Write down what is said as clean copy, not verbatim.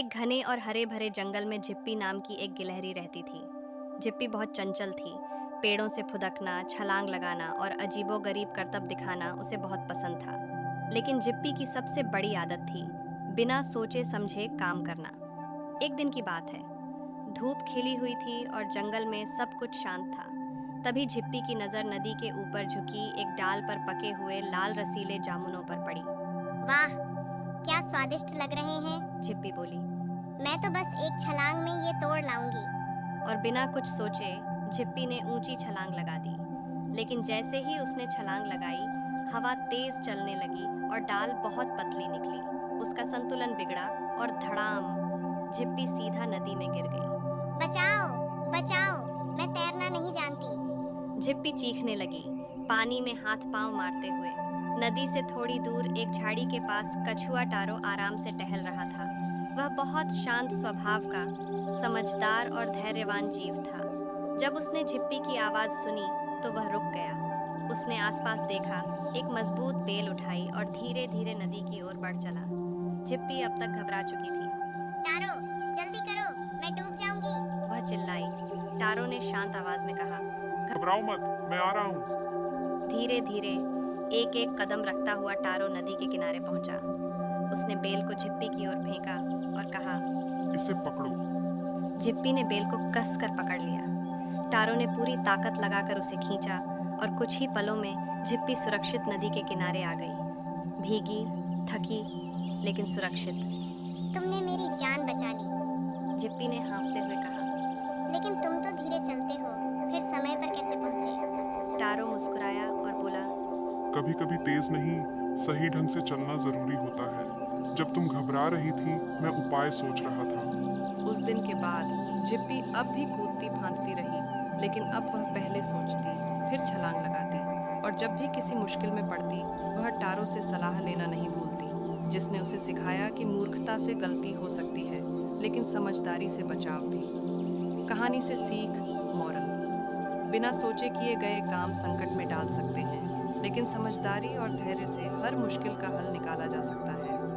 एक घने और हरे भरे जंगल में जिप्पी नाम की एक गिलहरी रहती थी। जिप्पी बहुत चंचल थी। पेड़ों से फुदकना, छलांग लगाना और अजीबोगरीब करतब दिखाना उसे बहुत पसंद था। लेकिन जिप्पी की सबसे बड़ी आदत थी बिना सोचे समझे काम करना। एक दिन की बात है, धूप खिली हुई थी और जंगल में सब कुछ शांत था। तभी जिप्पी की नज़र नदी के ऊपर झुकी एक डाल पर पके हुए लाल रसीले जामुनों पर पड़ी। वाह, क्या स्वादिष्ट लग रहे हैं। जिप्पी बोली मैं तो बस एक छलांग में ये तोड़ लाऊंगी। और बिना कुछ सोचे जिप्पी ने ऊंची छलांग लगा दी। लेकिन जैसे ही उसने छलांग लगाई, हवा तेज चलने लगी और डाल बहुत पतली निकली। उसका संतुलन बिगड़ा और धड़ाम, जिप्पी सीधा नदी में गिर गई। बचाओ, बचाओ, मैं तैरना नहीं जानती। जिप्पी चीखने लगी, पानी में हाथ पांव मारते हुए। नदी से थोड़ी दूर एक झाड़ी के पास कछुआ टारो आराम से टहल रहा था। वह बहुत शांत स्वभाव का, समझदार और धैर्यवान जीव था। जब उसने जिप्पी की आवाज सुनी तो वह रुक गया। उसने आसपास देखा, एक मजबूत बेल उठाई और धीरे धीरे नदी की ओर बढ़ चला। जिप्पी अब तक घबरा चुकी थी। टारो, जल्दी करो, मैं डूब जाऊंगी। वह चिल्लाई। टारो ने शांत आवाज में कहा, घबराओ मत, मैं आ रहा हूँ। धीरे धीरे एक एक कदम रखता हुआ टारो नदी के किनारे पहुंचा। उसने बेल को जिप्पी की ओर फेंका और कहा, इसे पकड़ो। जिप्पी ने बेल को कस कर पकड़ लिया। टारो ने पूरी ताकत लगाकर उसे खींचा और कुछ ही पलों में जिप्पी सुरक्षित नदी के किनारे आ गई। भीगी, थकी, लेकिन सुरक्षित। तुमने मेरी जान बचा ली। जिप्पी ने हाँफते हुए कहा। लेकिन तुम तो धीरे चलते हो, फिर समय पर कैसे पहुंचे? टारो मुस्कुराया और बोला, कभी कभी तेज नहीं, सही ढंग से चलना जरूरी होता है। जब तुम घबरा रही थी, मैं उपाय सोच रहा था। उस दिन के बाद जिप्पी अब भी कूदती फांदती रही, लेकिन अब वह पहले सोचती, फिर छलांग लगाती और जब भी किसी मुश्किल में पड़ती, वह टारो से सलाह लेना नहीं भूलती, जिसने उसे सिखाया कि मूर्खता से गलती हो सकती है, लेकिन समझदारी से बचाव भी। कहानी से सीख, मॉरल: बिना सोचे किए गए काम संकट में डाल सकते हैं, लेकिन समझदारी और धैर्य से हर मुश्किल का हल निकाला जा सकता है।